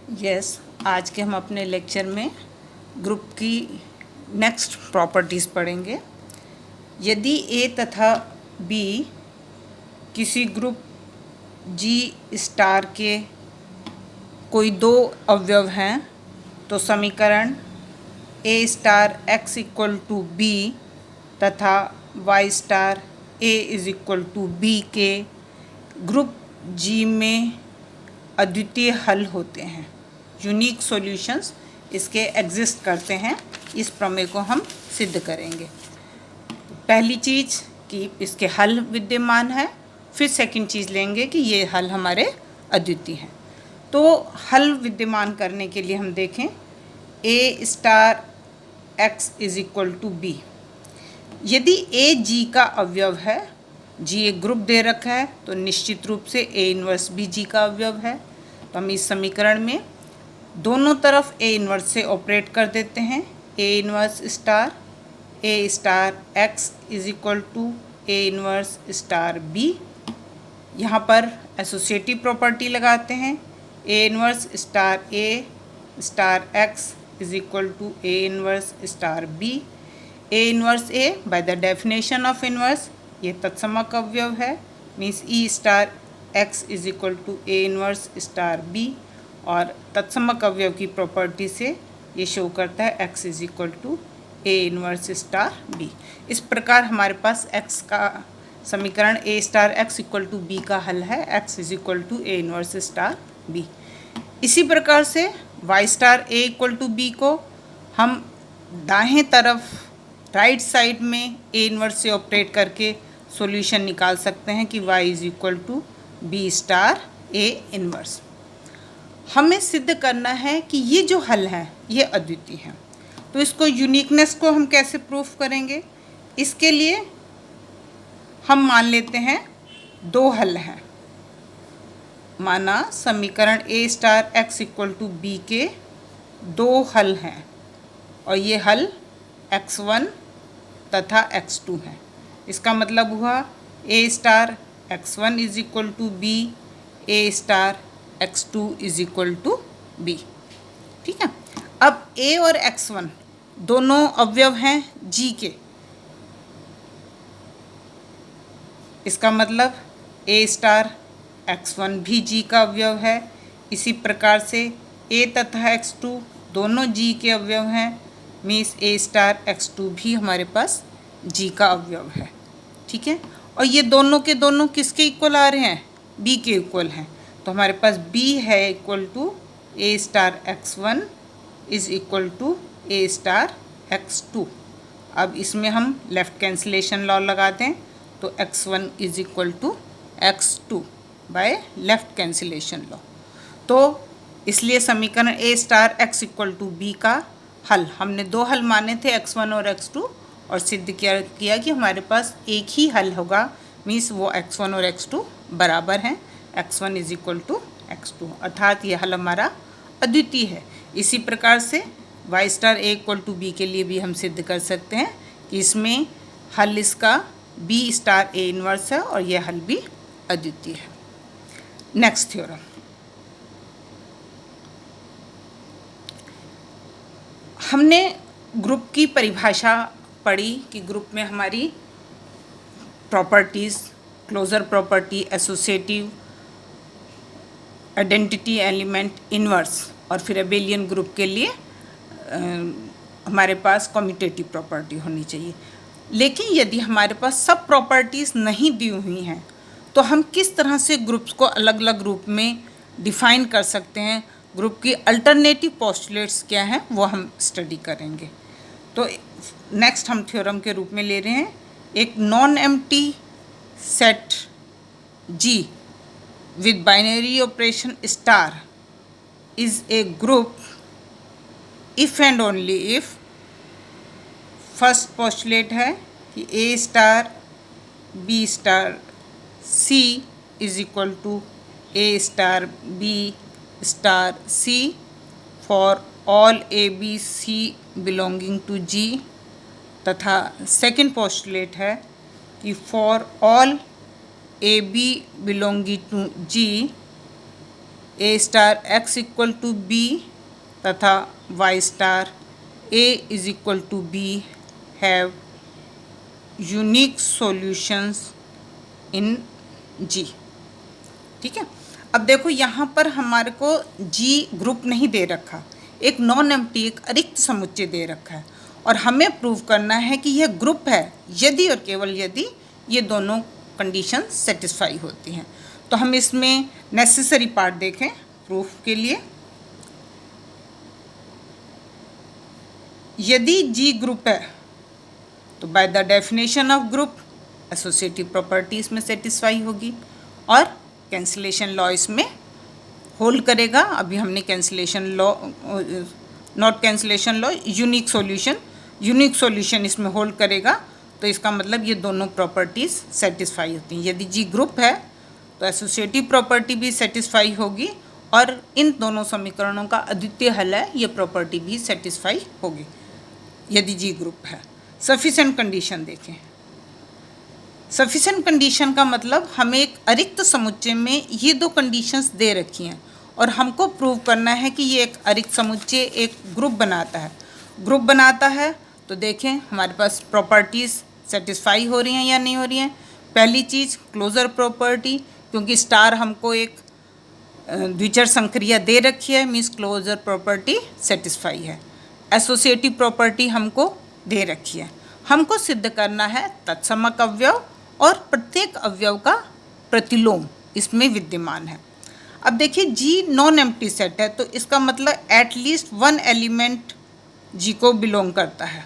आज के हम अपने लेक्चर में ग्रुप की नेक्स्ट प्रॉपर्टीज़ पढ़ेंगे। यदि ए तथा बी किसी ग्रुप जी स्टार के कोई दो अवयव हैं तो समीकरण a star x equal to b तथा y star a is equal to b के ग्रुप जी में अद्वितीय हल होते हैं। यूनिक सॉल्यूशंस इसके एग्जिस्ट करते हैं। इस प्रमेय को हम सिद्ध करेंगे। पहली चीज़ कि इसके हल विद्यमान है, फिर सेकंड चीज़ लेंगे कि ये हल हमारे अद्वितीय हैं। तो हल विद्यमान करने के लिए हम देखें a star x is equal to b. यदि ए जी का अवयव है, जी एक ग्रुप दे रखा है तो निश्चित रूप से ए इन्वर्स भी जी का अवयव है। तो हम इस समीकरण में दोनों तरफ ए इन्वर्स से ऑपरेट कर देते हैं। A inverse star a star x is equal to a inverse star b. यहाँ पर एसोसिएटिव प्रॉपर्टी लगाते हैं। A inverse star a star x is equal to a inverse star b. A inverse a by the definition of inverse ये तत्समक अवयव है, means e star x is equal to a inverse star b. और तत्समक अवयव की property से ये शो करता है x is equal to a inverse star b. इस प्रकार हमारे पास एक्स का समीकरण a star x equal to b का हल है, x is equal to a inverse star b. इसी प्रकार से y star a equal to b को हम दाएं तरफ राइट साइड में ए इन्वर्स से ऑपरेट करके सॉल्यूशन निकाल सकते हैं कि y is equal to b star a inverse. हमें सिद्ध करना है कि ये जो हल है ये अद्वितीय है। तो इसको यूनिकनेस को हम कैसे प्रूफ करेंगे? इसके लिए हम मान लेते हैं दो हल हैं। माना समीकरण a star x equal to b के दो हल हैं और ये हल x1 तथा x2 है। इसका मतलब हुआ a star x1 is equal to b, a star x2 is equal to b. ठीक है। अब a और x1 दोनों अवयव हैं g के। इसका मतलब a स्टार x1 भी g का अवयव है। इसी प्रकार से a तथा x2 दोनों g के अवयव हैं, मीन्स a स्टार x2 भी हमारे पास g का अवयव है। ठीक है। और ये दोनों के दोनों किसके इक्वल आ रहे हैं? b के इक्वल हैं। तो हमारे पास b है equal to a star x1 is equal to a star x2। अब इसमें हम लेफ़्ट कैंसिलेशन लॉ लगाते हैं तो x1 is equal to x2 by left cancellation law. तो इसलिए समीकरण a star x equal to b का हल, हमने दो हल माने थे x1 और x2 और सिद्ध किया कि हमारे पास एक ही हल होगा, मीन्स वो x1 और x2 बराबर हैं, x1 is equal to x2, अर्थात ये हल हमारा अद्वितीय है। इसी प्रकार से y star a equal to b के लिए भी हम सिद्ध कर सकते हैं कि इसमें हल इसका b स्टार ए इन्वर्स है और यह हल भी अद्वितीय है। नेक्स्ट थ्योरम, हमने ग्रुप की परिभाषा पढ़ी कि ग्रुप में हमारी properties, closure property, associative, identity element, inverse और फिर एबेलियन ग्रुप के लिए हमारे पास कम्यूटेटिव प्रॉपर्टी होनी चाहिए। लेकिन यदि हमारे पास सब प्रॉपर्टीज़ नहीं दी हुई हैं तो हम किस तरह से ग्रुप्स को अलग अलग ग्रुप में डिफ़ाइन कर सकते हैं, ग्रुप की अल्टरनेटिव पोस्टुलेट्स क्या हैं वो हम स्टडी करेंगे। तो नेक्स्ट हम थ्योरम के रूप में ले रहे हैं एक non empty set G with binary operation star is a group if and only if first postulate है कि A star B star C is equal to A star B star C for all ABC belonging to G, तथा second postulate है कि for all AB belonging to G a star x equal to b तथा y star a is equal to b have unique solutions in g. ठीक है, अब देखो यहाँ पर हमारे को जी ग्रुप नहीं दे रखा, एक नॉन एम्प्टी एक अरिक्त समुच्चय दे रखा है और हमें प्रूव करना है कि यह ग्रुप है यदि और केवल यदि ये दोनों कंडीशन सेटिस्फाई होती हैं। तो हम इसमें नेसेसरी पार्ट देखें प्रूफ के लिए। यदि जी ग्रुप है तो bye the definition of group associative property इसमें सेटिस्फाई होगी और कैंसिलेशन लॉ इसमें होल्ड करेगा। अभी हमने cancellation law, not cancellation law, unique solution इसमें होल्ड करेगा। तो इसका मतलब ये दोनों प्रॉपर्टीज़ सेटिस्फाई होती हैं। यदि जी ग्रुप है तो एसोसिएटिव प्रॉपर्टी भी सेटिस्फाई होगी और इन दोनों समीकरणों का अद्वितीय हल है ये प्रॉपर्टी भी सेटिस्फाई होगी यदि जी ग्रुप है। सफिशिएंट कंडीशन देखें। सफिशिएंट कंडीशन का मतलब हमें एक अरिक्त समुच्चय में ये दो कंडीशंस दे रखी हैं और हमको प्रूव करना है कि ये एक अरिक्त समुच्चय एक ग्रुप बनाता है। ग्रुप बनाता है तो देखें हमारे पास प्रॉपर्टीज़ सेटिस्फाई हो रही हैं या नहीं हो रही हैं। पहली चीज़ क्लोजर प्रॉपर्टी, क्योंकि स्टार हमको एक द्विचर संक्रिया दे रखी है, मीन्स क्लोजर प्रॉपर्टी सेटिस्फाई है। एसोसिएटिव प्रॉपर्टी हमको दे रखी है। हमको सिद्ध करना है तत्समक अवयव और प्रत्येक अवयव का प्रतिलोम इसमें विद्यमान है। अब देखिए जी नॉन एम्प्टी सेट है तो इसका मतलब एटलीस्ट वन एलिमेंट जी को बिलोंग करता है।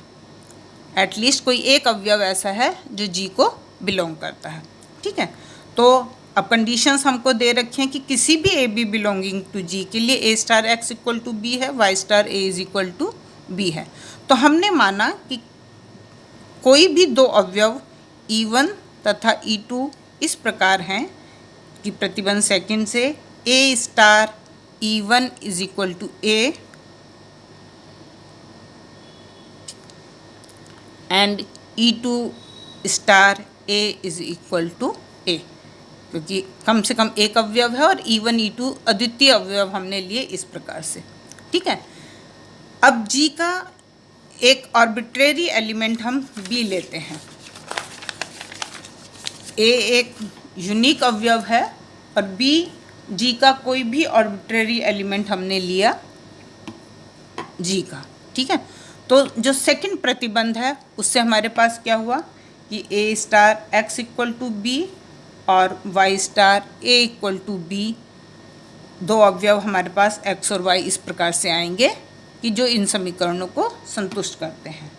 एटलीस्ट कोई एक अवयव ऐसा है जो जी को बिलोंग करता है। ठीक है, तो अब कंडीशंस हमको दे रखे हैं कि किसी भी a b belonging to g के लिए a star x equal to b है, y star a is equal to b है। तो हमने माना कि कोई भी दो अवयव E1 तथा E2 इस प्रकार हैं कि प्रतिबंध सेकंड से a star E1 is equal to a and E2 star a is equal to a, क्योंकि कम से कम एक अवयव है और E1 E2 अद्वितीय अवयव हमने लिए इस प्रकार से। ठीक है, अब जी का एक आर्बिट्रेरी एलिमेंट हम बी लेते हैं। ए एक यूनिक अवयव है और बी जी का कोई भी आर्बिट्रेरी एलिमेंट हमने लिया जी का। ठीक है, तो जो सेकंड प्रतिबंध है उससे हमारे पास क्या हुआ कि a star x equal to b और y star a equal to b, दो अवयव हमारे पास एक्स और वाई इस प्रकार से आएंगे कि जो इन समीकरणों को संतुष्ट करते हैं।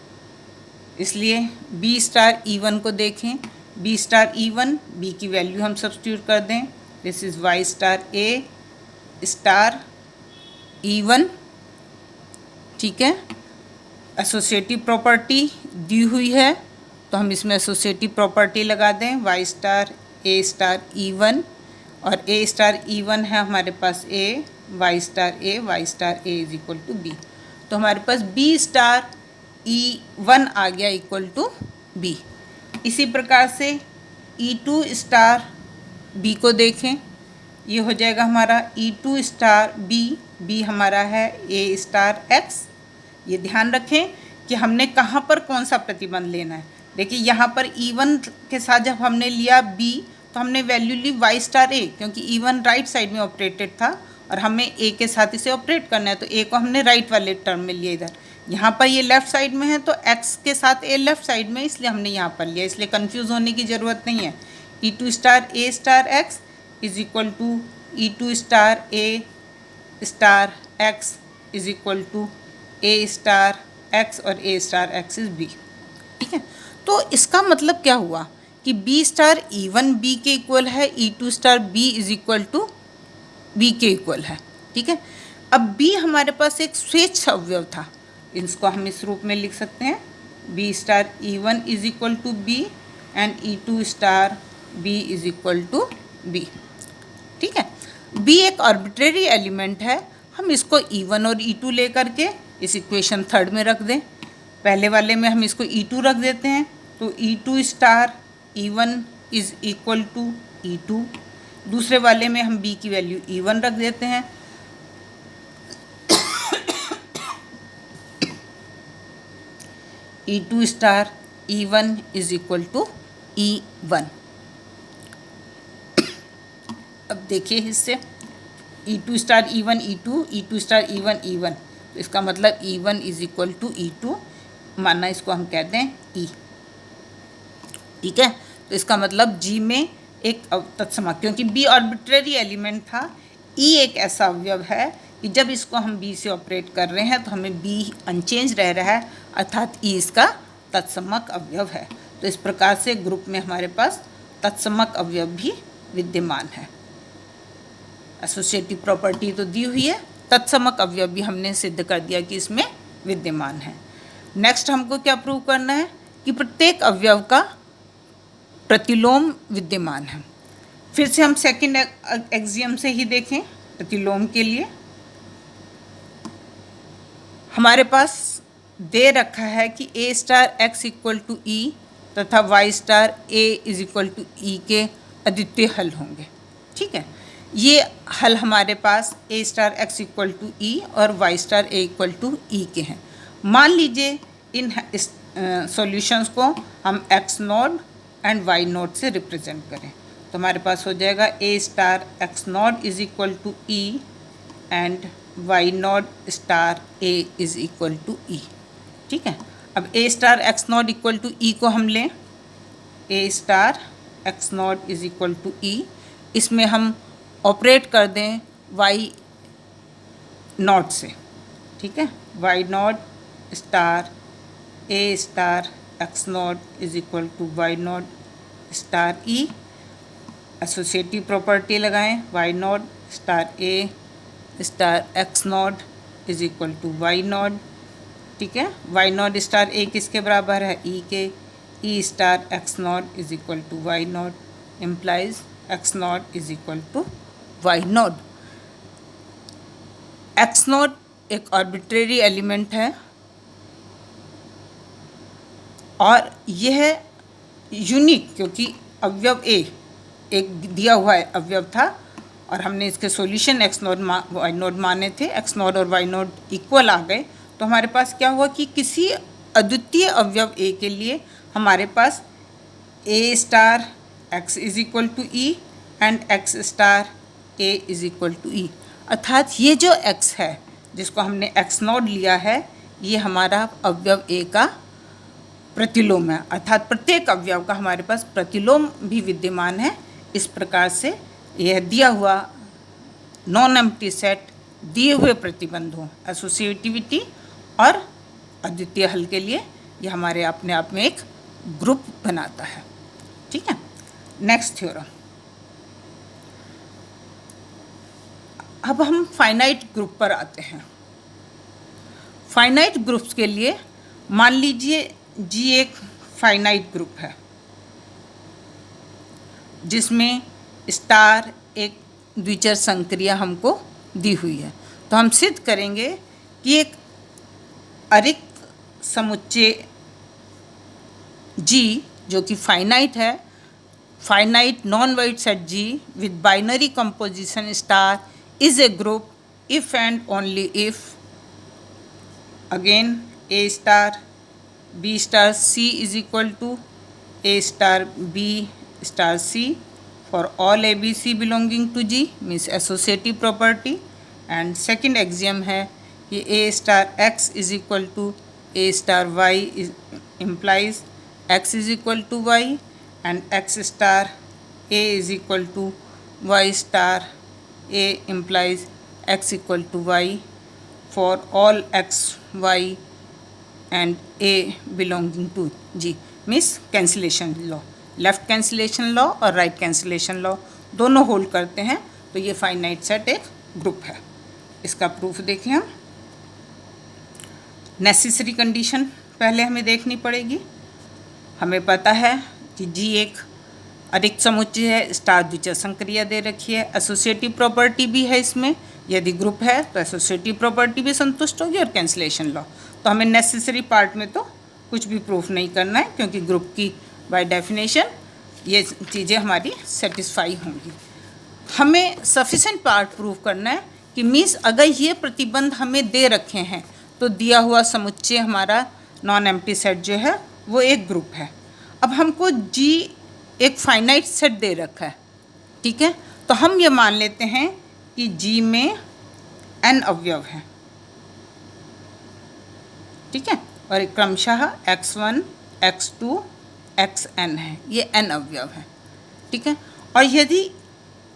इसलिए बी स्टार E1 को देखें, बी स्टार E1 बी की वैल्यू हम सब्स्टिट्यूट कर दें, this is why star a star E1। ठीक है, एसोसिएटिव प्रॉपर्टी दी हुई है तो हम इसमें एसोसिएटिव प्रॉपर्टी लगा दें, Y star a star E1 और ए स्टार E1 है हमारे पास a, y star a is equal to b. तो हमारे पास बी स्टार E1 आ गया इक्वल टू बी। इसी प्रकार से E2 स्टार बी को देखें, ये हो जाएगा हमारा E2 स्टार बी हमारा है ए स्टार एक्स। ये ध्यान रखें कि हमने कहाँ पर कौन सा प्रतिबंध लेना है। देखिए यहाँ पर E1 के साथ जब हमने लिया बी तो हमने वैल्यू ली वाई स्टार ए, क्योंकि E1 राइट साइड में ऑपरेटेड था और हमें ए के साथ इसे ऑपरेट करना है तो ए को हमने राइट वाले टर्म में लिया इधर। यहाँ पर ये लेफ़्ट साइड में है तो एक्स के साथ ए लेफ़्ट साइड में, इसलिए हमने यहाँ पर लिया, इसलिए कंफ्यूज होने की ज़रूरत नहीं है। E2 star a star x is equal to E2 star a star x is equal to a star x और a star x is b. ठीक है, तो इसका मतलब क्या हुआ कि बी स्टार E1 बी के इक्वल है, E2 star b is equal to b के इक्वल है। ठीक है, अब बी हमारे पास एक स्वेच्छ अवयव था, इसको हम इस रूप में लिख सकते हैं, b star E1 is equal to b and E2 star b is equal to b. ठीक है, बी एक आर्बिट्रेरी एलिमेंट है, हम इसको E1 और E2 ले करके इस इक्वेशन थर्ड में रख दें। पहले वाले में हम इसको E2 रख देते हैं तो E2 star E1 is equal to E2 दूसरे वाले में हम b की वैल्यू E1 रख देते हैं। E2 star E1 is equal to E1। अब देखिए इससे E2 star E1 E2, E2 star E1 E1, तो इसका मतलब E1 is equal to E2, माना इसको हम कहते हैं E। ठीक है, तो इसका मतलब G में एक तत्समक, क्योंकि B आर्बिट्रेरी एलिमेंट था, E एक ऐसा अवयव है कि जब इसको हम B से ऑपरेट कर रहे हैं तो हमें B अनचेंज रह रहा है, अर्थात E इसका तत्समक अवयव है। तो इस प्रकार से ग्रुप में हमारे पास तत्समक अवयव भी विद्यमान है। एसोसिएटिव प्रॉपर्टी तो दी हुई है, तत्समक अवयव भी हमने सिद्ध कर दिया कि इसमें विद्यमान है। नेक्स्ट हमको क्या प्रूव करना है कि प्रत्येक अवयव का प्रतिलोम विद्यमान है। फिर से हम सेकंड एक्सियम से ही देखें। प्रतिलोम के लिए हमारे पास दे रखा है कि a star x equal to e तथा y star a is equal to e के अद्वितीय हल होंगे। ठीक है, ये हल हमारे पास a star x equal to e और y star a equal to e के हैं। मान लीजिए इन सॉल्यूशंस को हम x node and y node से रिप्रेजेंट करें, तो हमारे पास हो जाएगा a star x node is equal to e and y node star a is equal to e. ठीक है, अब a star x node equal to e को हम लें, a star x node is equal to e, इसमें हम operate कर दें y नोड से। ठीक है, y node star a star x node is equal to y node star e. Associative property लगाएं, y node star a star x node is equal to y node. ठीक है, y node star a किसके बराबर है, e के, e star x node is equal to y node implies x node is equal to y node. x node एक arbitrary element है और यह यूनिक, क्योंकि अवयव a एक दिया हुआ अवयव था और हमने इसके solution x node y node माने थे, x नोड और y नोड इक्वल आ गए, तो हमारे पास क्या हुआ कि किसी अद्वितीय अवयव a के लिए हमारे पास a star x is equal to e and x star a is equal to e, अर्थात ये जो x है जिसको हमने x नोड लिया है, ये हमारा अवयव a का प्रतिलोम है, अर्थात प्रत्येक अवयव का हमारे पास प्रतिलोम भी विद्यमान है। इस प्रकार से यह दिया हुआ नॉन एम्प्टी सेट दिए हुए प्रतिबंधों, एसोसिएटिविटी और अद्वितीय हल के लिए यह हमारे अपने आप में एक ग्रुप बनाता है। ठीक है, नेक्स्ट थ्योरम। अब हम फाइनाइट ग्रुप पर आते हैं। फाइनाइट ग्रुप्स के लिए मान लीजिए G एक फाइनाइट ग्रुप है जिसमें स्टार एक द्विचर संक्रिया हमको दी हुई है, तो हम सिद्ध करेंगे कि एक अरिक्त समुच्चय G जो कि फाइनाइट है, finite non void set G with binary composition star is a group if and only if again a star b star c is equal to a star b star c for all abc belonging to G means associative property। and second axiom है कि a star x is equal to a star y is implies x is equal to y and x star a is equal to y star a implies x equal to y for all x y and a belonging to G means cancellation law, left cancellation law और right cancellation law दोनों hold करते हैं, तो ये finite set एक group है। इसका proof देखें हम। नेसेसरी कंडीशन पहले हमें देखनी पड़ेगी। हमें पता है कि G एक अरिक्त समुच्चय है, स्टार द्विचर संक्रिया दे रखी है, एसोसिएटिव प्रॉपर्टी भी है इसमें, यदि ग्रुप है तो एसोसिएटिव प्रॉपर्टी भी संतुष्ट होगी और कैंसिलेशन लॉ। तो हमें नेसेसरी पार्ट में तो कुछ भी प्रूफ नहीं करना है, क्योंकि ग्रुप की बाय डेफिनेशन ये चीज़ें हमारी सेटिस्फाई होंगी। हमें सफिशेंट पार्ट प्रूव करना है कि मीन्स अगर ये प्रतिबंध हमें दे रखे हैं तो दिया हुआ समुच्चय हमारा नॉन एम्प्टी सेट जो है वो एक ग्रुप है। अब हमको जी एक फाइनाइट सेट दे रखा है, ठीक है, तो हम ये मान लेते हैं कि जी में n अवयव हैं, ठीक है, और क्रमशः x1 x2 xn है, ये n अवयव है, ठीक है। और यदि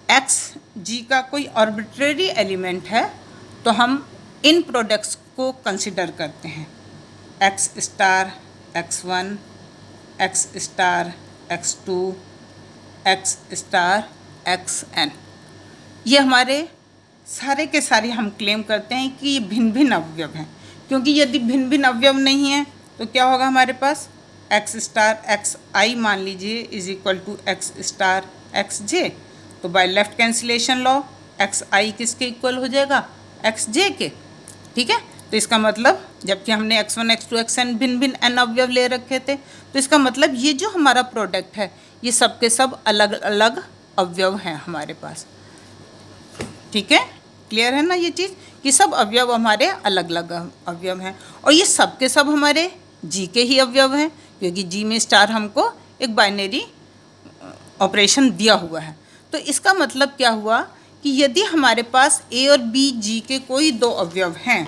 x g का कोई आर्बिट्रेरी एलिमेंट है तो हम इन प्रोडक्ट्स को कंसिडर करते हैं, x star x1 x star x2 x star xn। ये हमारे सारे के सारे हम क्लेम करते हैं कि ये भिन्न भिन्न अवयव हैं, क्योंकि यदि भिन्न भिन्न अवयव नहीं है तो क्या होगा हमारे पास x स्टार x i मान लीजिए is equal to x star x j, तो by left cancellation law x i किसके इक्वल हो जाएगा x j के, ठीक है। तो इसका मतलब जबकि हमने x1 x2 xn भिन्न भिन्न n अवयव ले रखे थे, तो इसका मतलब ये जो हमारा प्रोडक्ट है ये सब के सब अलग अलग अवयव हैं हमारे पास, ठीक है। क्लियर है ना ये चीज़ कि सब अवयव हमारे अलग अलग अवयव हैं, और ये सब के सब हमारे जी के ही अवयव हैं, क्योंकि जी में स्टार हमको एक बाइनरी ऑपरेशन दिया हुआ है। तो इसका मतलब क्या हुआ कि यदि हमारे पास ए और बी जी के कोई दो अवयव हैं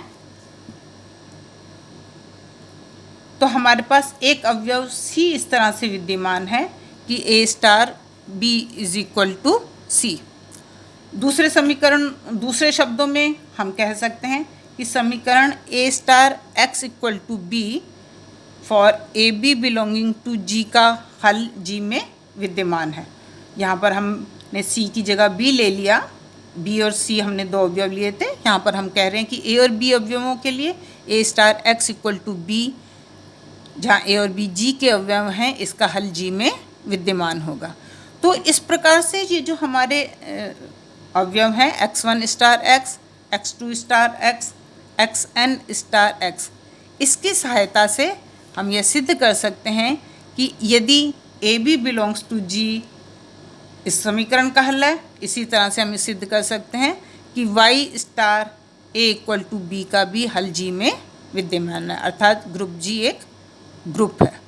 तो हमारे पास एक अवयव सी इस तरह से विद्यमान है कि a star b is equal to c. दूसरे शब्दों में हम कह सकते हैं कि समीकरण a star x equal to b for a b belonging to g का हल जी में विद्यमान है। यहाँ पर हमने सी की जगह बी ले लिया, बी और सी हमने दो अवयव लिए थे, यहाँ पर हम कह रहे हैं कि ए और बी अवयवों के लिए a star x equal to b, जहाँ ए और बी जी के अवयव हैं, इसका हल जी में विद्यमान होगा। तो इस प्रकार से ये जो हमारे अवयव हैं x1 star x, x2 star x, xn star x, इसकी सहायता से हम यह सिद्ध कर सकते हैं कि यदि ए बी बिलोंग्स टू जी इस समीकरण का हल है, इसी तरह से हम सिद्ध कर सकते हैं कि y star a equal to b का भी हल जी में विद्यमान है, अर्थात ग्रुप जी एक ग्रुप है।